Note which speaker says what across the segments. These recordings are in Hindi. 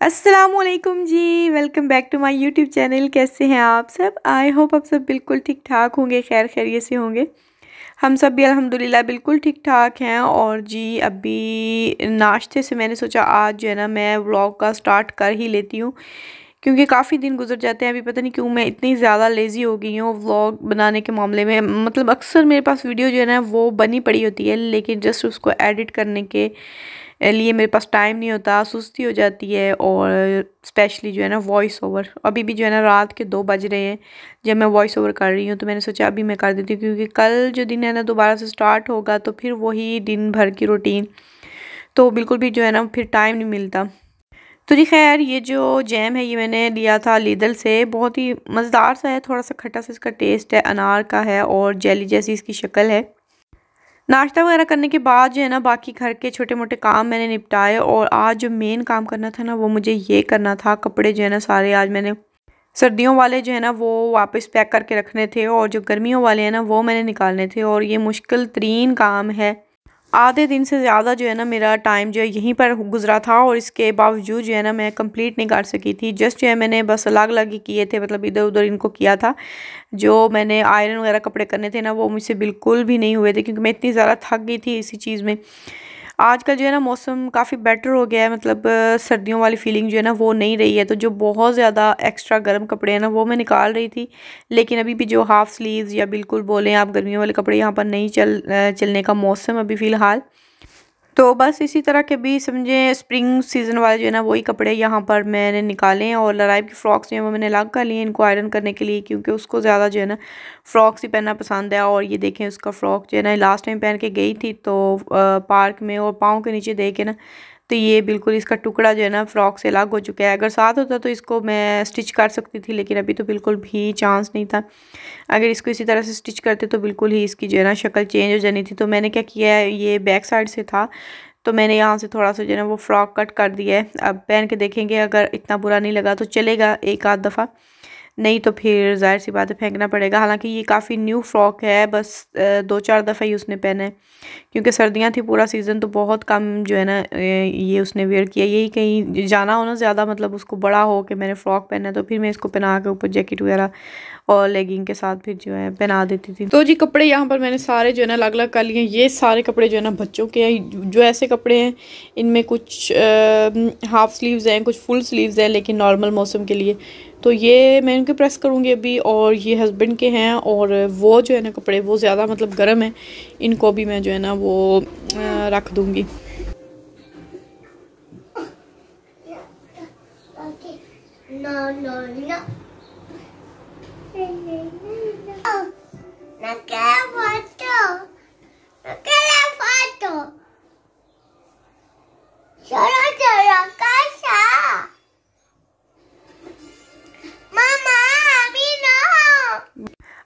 Speaker 1: अस्सलामुअलैकुम जी, welcome back to my YouTube channel. कैसे हैं आप सब? आई होप आप सब बिल्कुल ठीक ठाक होंगे, खैर खैरियत से होंगे। हम सब भी अल्हम्दुलिल्लाह बिल्कुल ठीक ठाक हैं। और जी अभी नाश्ते से मैंने सोचा आज जो है ना मैं व्लॉग का स्टार्ट कर ही लेती हूँ, क्योंकि काफ़ी दिन गुजर जाते हैं। अभी पता नहीं क्यों मैं इतनी ज़्यादा लेज़ी हो गई हूँ व्लॉग बनाने के मामले में। मतलब अक्सर मेरे पास वीडियो जो है ना वो बनी पड़ी होती है, लेकिन जस्ट उसको एडिट करने के लिए मेरे पास टाइम नहीं होता, सुस्ती हो जाती है। और स्पेशली जो है ना वॉइस ओवर, अभी भी जो है ना रात के 2 बज रहे हैं जब मैं वॉइस ओवर कर रही हूँ, तो मैंने सोचा अभी मैं कर देती हूँ, क्योंकि कल जो दिन है ना दोबारा से स्टार्ट होगा तो फिर वही दिन भर की रूटीन, तो बिल्कुल भी जो है ना फिर टाइम नहीं मिलता। तो जी खैर, ये जो जैम है ये मैंने लिया था लीदल से, बहुत ही मज़ेदार सा है, थोड़ा सा खट्टा सा इसका टेस्ट है, अनार का है और जेली जैसी इसकी शक्ल है। नाश्ता वगैरह करने के बाद जो है ना बाकी घर के छोटे मोटे काम मैंने निपटाए, और आज जो मेन काम करना था ना वो मुझे ये करना था, कपड़े जो है ना सारे आज मैंने सर्दियों वाले जो है ना वो वापस पैक करके रखने थे, और जो गर्मियों वाले हैं ना वो मैंने निकालने थे। और ये मुश्किल तरीन काम है। आधे दिन से ज़्यादा जो है ना मेरा टाइम जो है यहीं पर गुजरा था, और इसके बावजूद जो है ना मैं कंप्लीट नहीं कर सकी थी। जस्ट जो है मैंने बस अलग अलग ही किए थे, मतलब इधर उधर इनको किया था। जो मैंने आयरन वगैरह कपड़े करने थे ना वो मुझसे बिल्कुल भी नहीं हुए थे, क्योंकि मैं इतनी ज़्यादा थक गई थी इसी चीज़ में। आजकल जो है ना मौसम काफ़ी बेटर हो गया है, मतलब सर्दियों वाली फीलिंग जो है ना वो नहीं रही है। तो जो बहुत ज़्यादा एक्स्ट्रा गर्म कपड़े हैं ना वो मैं निकाल रही थी, लेकिन अभी भी जो हाफ़ स्लीव्स या बिल्कुल बोलें आप गर्मियों वाले कपड़े यहाँ पर नहीं चलने का मौसम अभी फ़िलहाल। तो बस इसी तरह के भी समझे स्प्रिंग सीज़न वाले जो है ना वही कपड़े यहाँ पर मैंने निकाले हैं। और लराइब की फ़्रॉक्स जो है वो मैंने अलग कर लिए इनको आयरन करने के लिए, क्योंकि उसको ज़्यादा जो है ना फ़्रॉक्स ही पहनना पसंद है। और ये देखें उसका फ़्रॉक जो है ना लास्ट टाइम पहन के गई थी तो पार्क में, और पाँव के नीचे दे के ना, तो ये बिल्कुल इसका टुकड़ा जो है ना फ़्रॉक से अलग हो चुका है। अगर साथ होता तो इसको मैं स्टिच कर सकती थी, लेकिन अभी तो बिल्कुल भी चांस नहीं था। अगर इसको इसी तरह से स्टिच करते तो बिल्कुल ही इसकी जो है ना शक्ल चेंज हो जानी थी। तो मैंने क्या किया है, ये बैक साइड से था तो मैंने यहाँ से थोड़ा सा जो है ना वो फ्रॉक कट कर दिया है। अब पहन के देखेंगे, अगर इतना बुरा नहीं लगा तो चलेगा एक आध दफ़ा, नहीं तो फिर जाहिर सी बात है फेंकना पड़ेगा। हालांकि ये काफ़ी न्यू फ्रॉक है, बस 2-4 दफ़ा ही उसने पहना है, क्योंकि सर्दियाँ थी पूरा सीज़न तो बहुत कम जो है ना ये उसने वेयर किया। यही कहीं जाना हो ना ज़्यादा, मतलब उसको बड़ा हो कि मैंने फ़्रॉक पहना है, तो फिर मैं इसको पहना के ऊपर जैकेट वगैरह और लेगिंग के साथ फिर जो है पहना देती थी। तो जी कपड़े यहाँ पर मैंने सारे जो है ना अलग अलग कर लिए। ये सारे कपड़े जो है ना बच्चों के हैं, जो ऐसे कपड़े हैं इनमें कुछ हाफ स्लीव्स हैं, कुछ फुल स्लीव्स हैं, लेकिन नॉर्मल मौसम के लिए। तो ये मैं इनके प्रेस करूँगी अभी। और ये हस्बैंड के हैं, और वो जो है ना कपड़े वो ज़्यादा मतलब गर्म है, इनको भी मैं जो है ना वो रख दूँगी।
Speaker 2: No, no, no. No quiero foto. No quiero foto. Solo quiero casa. Mamá, अभी no.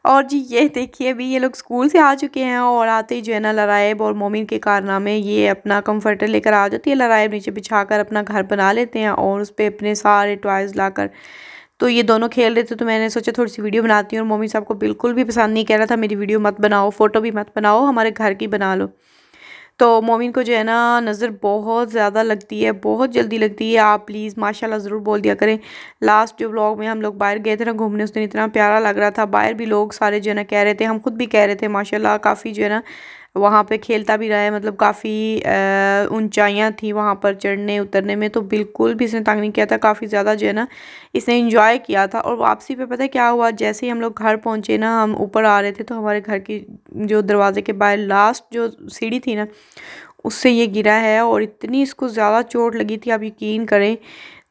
Speaker 1: और जी ये देखिए अभी ये लोग स्कूल से आ चुके हैं, और आते ही जो है ना लराइब और मोमिन के कारनामे, ये अपना कंफर्टर लेकर आ जाती है। लराइब नीचे बिछाकर अपना घर बना लेते हैं, और उस पर अपने सारे टॉयज़ लाकर, तो ये दोनों खेल रहे थे। तो मैंने सोचा थोड़ी सी वीडियो बनाती हूँ, और मोमिन साहब को बिल्कुल भी पसंद नहीं, कह रहा था मेरी वीडियो मत बनाओ, फ़ोटो भी मत बनाओ, हमारे घर की बना लो। तो मोमिन को जो है ना नज़र बहुत ज़्यादा लगती है, बहुत जल्दी लगती है। आप प्लीज़ माशाल्लाह ज़रूर बोल दिया करें। लास्ट जो व्लॉग में हम लोग बाहर गए थे ना घूमने, उस दिन इतना प्यारा लग रहा था, बाहर भी लोग सारे जो है ना कह रहे थे, हम खुद भी कह रहे थे माशाल्लाह काफ़ी जो है ना वहाँ पे खेलता भी रहा है। मतलब काफ़ी ऊंचाइयाँ थी वहाँ पर चढ़ने उतरने में, तो बिल्कुल भी इसने तंग नहीं किया था, काफ़ी ज़्यादा जो है ना इसने इंजॉय किया था। और वापसी पे पता है क्या हुआ, जैसे ही हम लोग घर पहुँचे ना, हम ऊपर आ रहे थे, तो हमारे घर की जो दरवाजे के बाहर लास्ट जो सीढ़ी थी ना उससे ये गिरा है, और इतनी इसको ज़्यादा चोट लगी थी, आप यकीन करें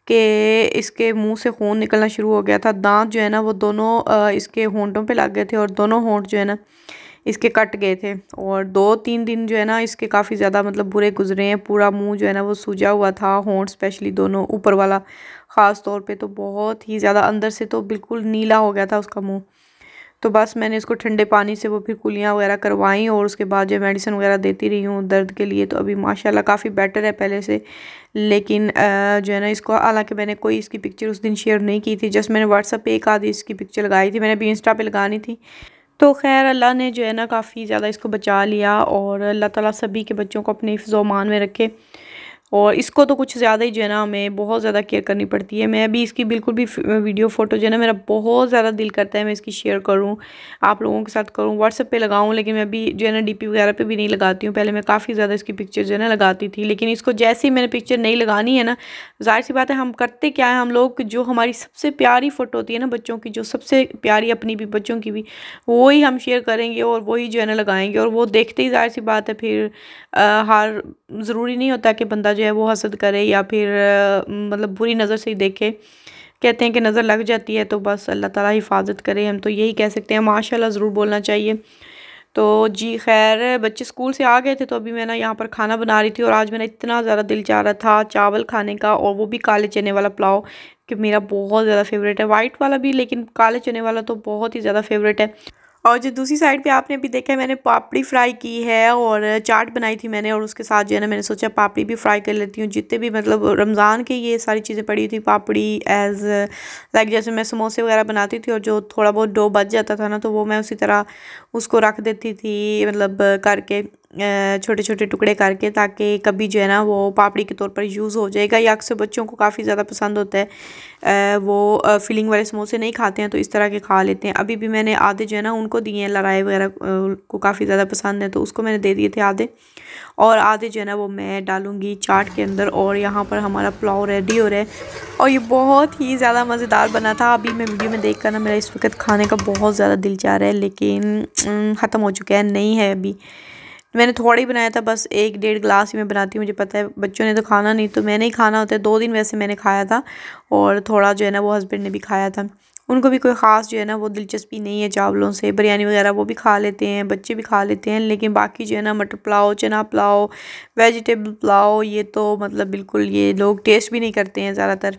Speaker 1: कि इसके मुंह से खून निकलना शुरू हो गया था। दांत जो है ना वो दोनों इसके होंठों पे लग गए थे, और दोनों होंठ जो है ना इसके कट गए थे। और 2-3 दिन जो है ना इसके काफ़ी ज़्यादा मतलब बुरे गुजरे हैं। पूरा मुंह जो है ना वो सूजा हुआ था, होंठ स्पेशली दोनों ऊपर वाला ख़ास तौर पे तो बहुत ही ज़्यादा, अंदर से तो बिल्कुल नीला हो गया था उसका मुंह। तो बस मैंने इसको ठंडे पानी से वो फिर कुलियाँ वगैरह करवाई, और उसके बाद जो मेडिसिन वगैरह देती रही हूँ दर्द के लिए। तो अभी माशाल्लाह काफ़ी बेटर है पहले से। लेकिन जो है ना इसको, हालांकि मैंने कोई इसकी पिक्चर उस दिन शेयर नहीं की थी, जस्ट मैंने व्हाट्सएप पे एक आधी इसकी पिक्चर लगाई थी, मैंने अभी इंस्टा पे लगानी थी। तो खैर अल्लाह ने जो है ना काफ़ी ज़्यादा इसको बचा लिया, और अल्लाह ताला सभी के बच्चों को अपने हिफ्ज़-ओ-मान में रखे। और इसको तो कुछ ज़्यादा ही जो है ना हमें बहुत ज़्यादा केयर करनी पड़ती है। मैं भी इसकी बिल्कुल भी वीडियो फ़ोटो जो है ना मेरा बहुत ज़्यादा दिल करता है मैं इसकी शेयर करूँ, आप लोगों के साथ करूँ, व्हाट्सएप पे लगाऊँ, लेकिन मैं भी जो है ना डीपी वगैरह पे भी नहीं लगाती हूँ। पहले मैं काफ़ी ज़्यादा इसकी पिक्चर जो है ना लगाती थी, लेकिन इसको जैसे ही मैंने पिक्चर नहीं लगानी है ना, ज़ाहिर सी बात है हम करते क्या है, हम लोग जो हमारी सबसे प्यारी फ़ोटो होती है ना बच्चों की, जो सबसे प्यारी अपनी भी बच्चों की भी, वही हम शेयर करेंगे और वही जो है ना लगाएंगे। और वो देखते ही ज़ाहिर सी बात है फिर हर ज़रूरी नहीं होता कि बंदा जो है वो हसद करे या फिर मतलब बुरी नज़र से ही देखे। कहते हैं कि नज़र लग जाती है, तो बस अल्लाह ताला हिफाजत करे, हम तो यही कह सकते हैं। माशाल्लाह ज़रूर बोलना चाहिए। तो जी खैर, बच्चे स्कूल से आ गए थे तो अभी मैं ना यहाँ पर खाना बना रही थी और आज मेरा इतना ज़्यादा दिल चाह रहा था चावल खाने का, और वो भी काले चने वाला पुलाव, कि मेरा बहुत ज़्यादा फेवरेट है। वाइट वाला भी, लेकिन काले चने वाला तो बहुत ही ज़्यादा फेवरेट है। और जो दूसरी साइड पे आपने अभी देखा है, मैंने पापड़ी फ्राई की है और चाट बनाई थी मैंने, और उसके साथ जो है ना मैंने सोचा पापड़ी भी फ्राई कर लेती हूँ। जितने भी मतलब रमज़ान के ये सारी चीज़ें पड़ी थी, पापड़ी एज लाइक जैसे मैं समोसे वगैरह बनाती थी और जो थोड़ा बहुत डो बच जाता था ना, तो वो मैं उसी तरह उसको रख देती थी, मतलब करके छोटे छोटे टुकड़े करके, ताकि कभी जो है ना वो पापड़ी के तौर पर यूज़ हो जाएगा। या अक्सर बच्चों को काफ़ी ज़्यादा पसंद होता है, वो फिलिंग वाले समोसे नहीं खाते हैं तो इस तरह के खा लेते हैं। अभी भी मैंने आधे जो है ना उनको दिए हैं, लड़ाई वगैरह को काफ़ी ज़्यादा पसंद है तो उसको मैंने दे दिए थे आधे, और आधे जो है ना वो मैं डालूँगी चाट के अंदर। और यहाँ पर हमारा पुलाव रेडी हो रहा है और ये बहुत ही ज़्यादा मज़ेदार बना था। अभी मैं वीडियो में देख कर ना मेरा इस वक्त खाने का बहुत ज़्यादा दिल चाह रहा है, लेकिन ख़त्म हो चुका है, नहीं है अभी। मैंने थोड़ा ही बनाया था, बस 1-1.5 गिलास ही मैं बनाती हूँ। मुझे पता है बच्चों ने तो खाना नहीं, तो मैंने ही खाना होता है। 2 दिन वैसे मैंने खाया था और थोड़ा जो है ना वो हस्बैंड ने भी खाया था। उनको भी कोई ख़ास जो है ना वो दिलचस्पी नहीं है चावलों से। बिरयानी वगैरह वो भी खा लेते हैं, बच्चे भी खा लेते हैं, लेकिन बाकी जो है ना मटर पुलाव, चना पुलाव, वेजिटेबल पुलाव, ये तो मतलब बिल्कुल ये लोग टेस्ट भी नहीं करते हैं ज़्यादातर।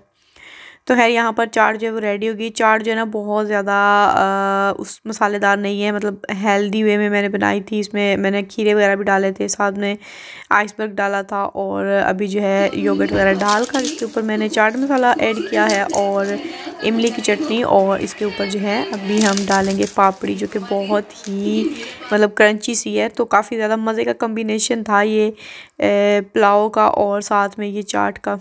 Speaker 1: तो खैर यहाँ पर चाट जो है वो रेडी होगी। चाट जो है ना बहुत ज़्यादा उस मसालेदार नहीं है, मतलब हेल्दी वे में मैंने बनाई थी। इसमें मैंने खीरे वगैरह भी डाले थे, साथ में आइसबर्ग डाला था, और अभी जो है योगर्ट वगैरह डालकर इसके ऊपर मैंने चाट मसाला ऐड किया है और इमली की चटनी, और इसके ऊपर जो है अभी हम डालेंगे पापड़ी, जो कि बहुत ही मतलब क्रंची सी है। तो काफ़ी ज़्यादा मज़े का कम्बिनेशन था ये पुलाव का और साथ में ये चाट का।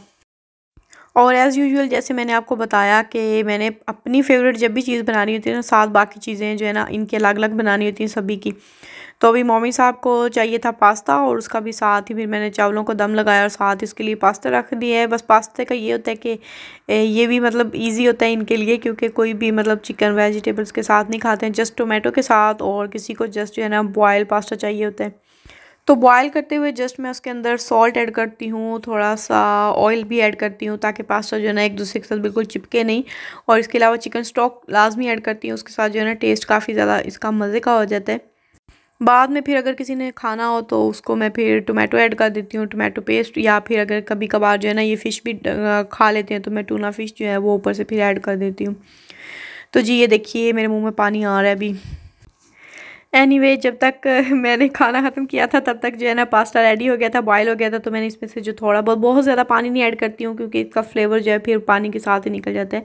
Speaker 1: और एज़ यूजुअल जैसे मैंने आपको बताया कि मैंने अपनी फ़ेवरेट जब भी चीज़ बनानी होती है ना, साथ बाकी चीज़ें जो है ना इनकी अलग अलग बनानी होती हैं सभी की। तो अभी मम्मी साहब को चाहिए था पास्ता, और उसका भी साथ ही फिर मैंने चावलों को दम लगाया और साथ इसके लिए पास्ता रख दिया है। बस पास्ते का ये होता है कि ये भी मतलब ईजी होता है इनके लिए, क्योंकि कोई भी मतलब चिकन वेजिटेबल्स के साथ नहीं खाते हैं, जस्ट टोमेटो के साथ, और किसी को जस्ट जो है ना बॉयल पास्ता चाहिए होता है। तो बॉयल करते हुए जस्ट मैं उसके अंदर सॉल्ट ऐड करती हूँ, थोड़ा सा ऑयल भी ऐड करती हूँ, ताकि पास्ता जो है ना एक दूसरे के साथ बिल्कुल चिपके नहीं। और इसके अलावा चिकन स्टॉक लाजमी ऐड करती हूँ, उसके साथ जो है ना टेस्ट काफ़ी ज़्यादा इसका मज़े का हो जाता है। बाद में फिर अगर किसी ने खाना हो तो उसको मैं फिर टोमेटो ऐड कर देती हूँ, टोमेटो पेस्ट, या फिर अगर कभी कभार जो है ना ये फ़िश भी खा लेते हैं तो मैं टूना फ़िश जो है वो ऊपर से फिर ऐड कर देती हूँ। तो जी ये देखिए मेरे मुँह में पानी आ रहा है अभी। एनीवे जब तक मैंने खाना ख़त्म किया था तब तक जो है ना पास्ता रेडी हो गया था, बॉयल हो गया था। तो मैंने इसमें से जो थोड़ा बहुत ज़्यादा पानी नहीं ऐड करती हूँ, क्योंकि इसका फ्लेवर जो है फिर पानी के साथ ही निकल जाता है।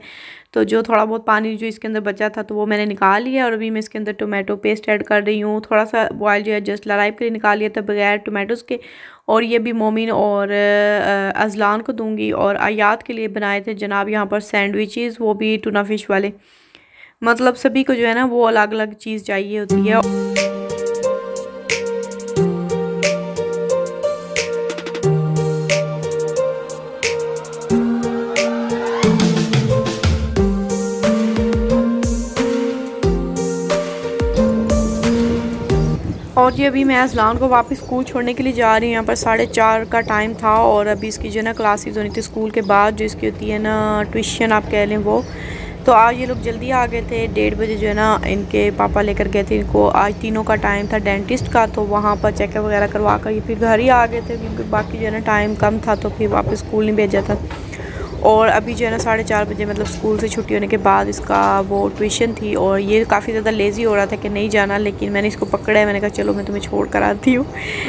Speaker 1: तो जो थोड़ा बहुत पानी जो इसके अंदर बचा था तो वो मैंने निकाल लिया, और अभी मैं इसके अंदर टोमेटो पेस्ट ऐड कर रही हूँ। थोड़ा सा बॉयल जो है जस्ट लराइब के लिए निकाल लिया था बगैर टोमेटोज़ के। और ये भी मोमिन और अजलान को दूँगी। और आयात के लिए बनाए थे जनाब यहाँ पर सैंडविचेज़, वो भी टूना फ़िश वाले। मतलब सभी को जो है ना वो अलग अलग चीज़ चाहिए होती है। और जी अभी मैं अज़लान को वापस स्कूल छोड़ने के लिए जा रही हूँ। यहाँ पर 4:30 का टाइम था, और अभी इसकी जो है ना क्लासेस होनी थी स्कूल के बाद, जो इसकी होती है ना ट्यूशन आप कह लें वो। तो आज ये लोग जल्दी आ गए थे, 1:30 बजे जो है ना इनके पापा लेकर गए थे इनको। आज तीनों का टाइम था डेंटिस्ट का, तो वहाँ पर चेकअप वगैरह करवा कर ये फिर घर ही आ गए थे, क्योंकि बाकी जो है ना टाइम कम था तो फिर वापस स्कूल नहीं भेजा था। और अभी जो है ना 4:30 बजे मतलब स्कूल से छुट्टी होने के बाद इसका वो ट्यूशन थी, और ये काफ़ी ज़्यादा लेज़ी हो रहा था कि नहीं जाना, लेकिन मैंने इसको पकड़ा है। मैंने कहा चलो मैं तुम्हें छोड़ कर आती हूँ,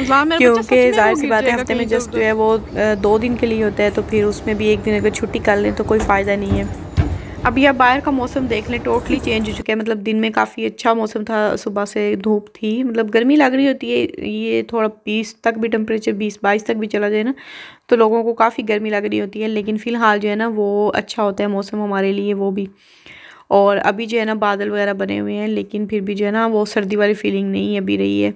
Speaker 1: क्योंकि जाहिर सी बात है हफ्ते में जस्ट जो है वो 2 दिन के लिए होता है, तो फिर उसमें भी एक दिन अगर छुट्टी कर लें तो कोई फ़ायदा नहीं है। अभी आप बाहर का मौसम देख लें, टोटली चेंज हो चुका है। मतलब दिन में काफ़ी अच्छा मौसम था, सुबह से धूप थी, मतलब गर्मी लग रही होती है। ये थोड़ा 20 तक भी टेम्परेचर 20-22 तक भी चला जाए ना तो लोगों को काफ़ी गर्मी लग रही होती है। लेकिन फ़िलहाल जो है ना वो अच्छा होता है मौसम हमारे लिए वो भी। और अभी जो है ना बादल वगैरह बने हुए हैं, लेकिन फिर भी जो है ना वो सर्दी वाली फीलिंग नहीं अभी रही है।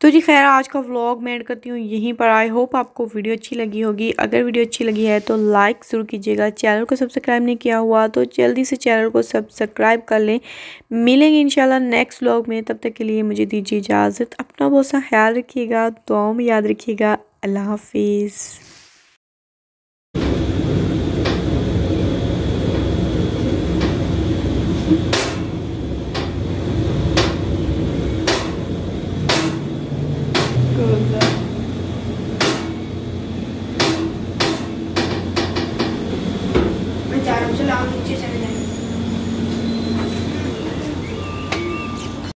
Speaker 1: तो जी खैर, आज का व्लॉग मैं ऐड करती हूँ यहीं पर। आई होप आपको वीडियो अच्छी लगी होगी। अगर वीडियो अच्छी लगी है तो लाइक ज़रूर कीजिएगा। चैनल को सब्सक्राइब नहीं किया हुआ तो जल्दी से चैनल को सब्सक्राइब कर लें। मिलेंगे इंशाल्लाह नेक्स्ट व्लॉग में, तब तक के लिए मुझे दीजिए इजाज़त। अपना बहुत सा ख्याल रखिएगा, दुआओं में याद रखिएगा। अल्लाह हाफिज़।